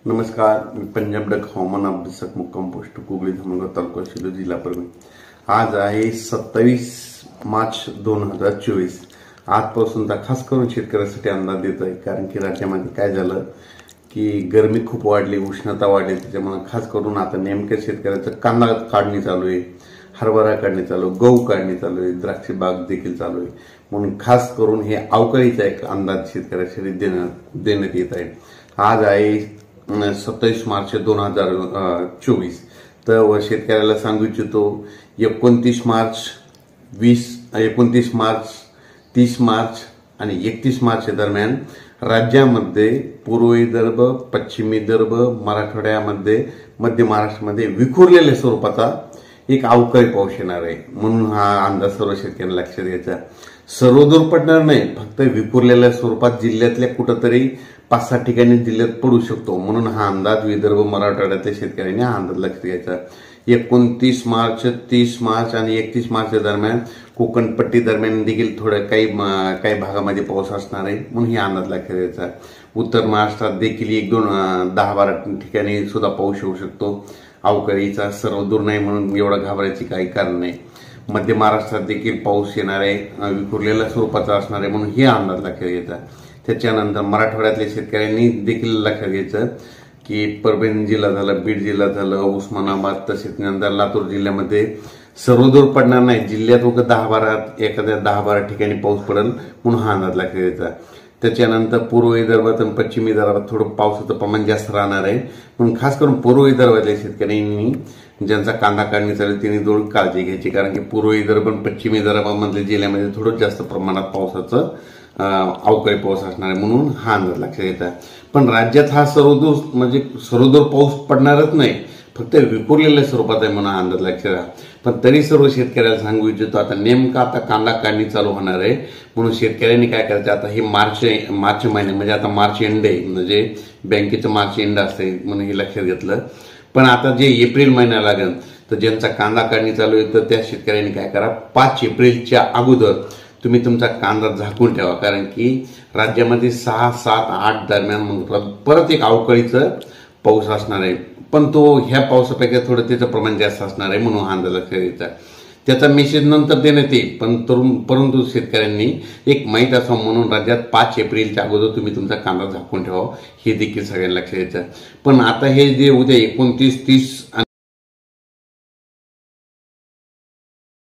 नमस्कार, मी पंजाब डक हवामान अभ्यासक मुक्काम पोस्ट कुगली धर्मगड तालुका शिरूर जिल्हा परभणी। आज आहे 27 मार्च 2024। आजपासूनचा खास करून शेतकऱ्यांसाठी अंदाज देत आहे, कारण की राज्यामध्ये काय झालं की गरमी खूप वाढली, उष्णता वाढली, त्याच्यामुळे खास करून आता नेमक्या शेतकऱ्याचं कांदा काढणी चालू आहे, हरभरा काढणी चालू, गहू काढणी चालू आहे, द्राक्ष बाग देखील चालू आहे। म्हणून खास करून हे अवकाळीचा एक अंदाज शेतकऱ्यासाठी देण्यात येत आहे। आज आहे 27 मार्च 2024। तर शेतकऱ्याला सांगू इच्छितो 29 मार्च, 29 मार्च, 30 मार्च आणि 31 मार्च दरम्यान राज्यामध्ये पूर्व विदर्भ, पश्चिम विदर्भ, मराठवाड्यामध्ये, मध्य महाराष्ट्रामध्ये विखुरलेल्या स्वरूपाचा एक अवकाळी पाऊस येणार आहे। म्हणून हा अंदाज सर्व शेतकऱ्यांना लक्षात घ्यायचा। सर्वदूर पडणार नाही, फक्त विखुरलेल्या स्वरूपात जिल्ह्यातल्या कुठेतरी 5-6 ठिकाणी जिल्ह्यात पडू शकतो। म्हणून हा अंदाज विदर्भ, मराठवाड्यातल्या शेतकऱ्यांनी हा अंदाज लक्षात घ्यायचा। 29 मार्च, 30 मार्च आणि 31 मार्च दरम्यान कोकण पट्टी दरम्यान देखील थोडं काही भागामध्ये पाऊस असणार आहे, म्हणून ही अंदाज लक्षात घ्यायचा। उत्तर महाराष्ट्रात देखील 1-2-10-12 ठिकाणी सुद्धा पाऊस होऊ शकतो अवकाळीचा। सर्वदूर नाही म्हणून एवढं घाबरायची काही कारण नाही। मध्य महाराष्ट्रात देखील पाऊस येणार आहे, विखुरलेल्या स्वरूपाचा असणार आहे, म्हणून हे अंदाज लक्षात घ्यायचा। त्याच्यानंतर मराठवाड्यातल्या शेतकऱ्यांनी देखील लक्षात घ्यायचं की परभणी जिल्हा झाला, बीड जिल्हा झालं, उस्मानाबाद, तसेच नंतर लातूर जिल्ह्यामध्ये सर्वदूर पडणार नाही, जिल्ह्यात एखाद्या 10-12 ठिकाणी पाऊस पडेल, म्हणून हा अंदाज लक्षात घ्यायचा। त्याच्यानंतर पूर्व विदर्भात आणि पश्चिम विदर्भात थोडं पावसाचं प्रमाण जास्त राहणार आहे, म्हणून खास करून पूर्व विदर्भातल्या शेतकऱ्यांनी ज्यांचा कांदा काढणी चालू त्यांनी थोडी काळजी घ्यायची, कारण की पूर्व विदर्भ आणि पश्चिम विदर्भामधल्या जिल्ह्यामध्ये थोडं जास्त प्रमाणात पावसाचं अवकाळी पाऊस असणार आहे, म्हणून हा अंदाज लक्षात घ्यायचा। पण राज्यात हा सर्वदूर पाऊस पडणारच नाही, फक्त विखुरलेल्या स्वरूपात आहे, म्हणून हा अंदाज लक्षात घ्या। पण तरी सर्व शेतकऱ्याला सांगू इच्छितो, आता नेमका आता कांदा काढणी चालू होणार आहे, म्हणून शेतकऱ्यांनी काय करायचं, आता हे मार्च महिने म्हणजे आता मार्च एंड आहे, म्हणजे बँकेचं मार्च एंड असते म्हणून हे लक्षात घेतलं। पण आता जे एप्रिल महिना लागेल, तर ज्यांचा कांदा काढणी चालू आहे तर त्या शेतकऱ्यांनी काय करा, 5 एप्रिलच्या अगोदर तुम्ही तुमचा कांदा झाकून ठेवा, कारण की राज्यामध्ये 6, 7, 8 दरम्यान परत एक अवकाळीचं पाऊस असणार आहे, पण तो ह्या पावसापेक्षा थोडं त्याचं प्रमाण जास्त असणार आहे, म्हणून हा अंदाज लक्षात घ्यायचा। त्याचा मेसेज नंतर देण्यात येईल, परंतु शेतकऱ्यांनी एक माहीत असावं म्हणून राज्यात 5 एप्रिलच्या अगोदर तुम्ही तुमचा कांदा झाकून ठेवा, हे देखील सगळ्यांना लक्षात घ्यायचं। पण आता हे जे उद्या 29, 30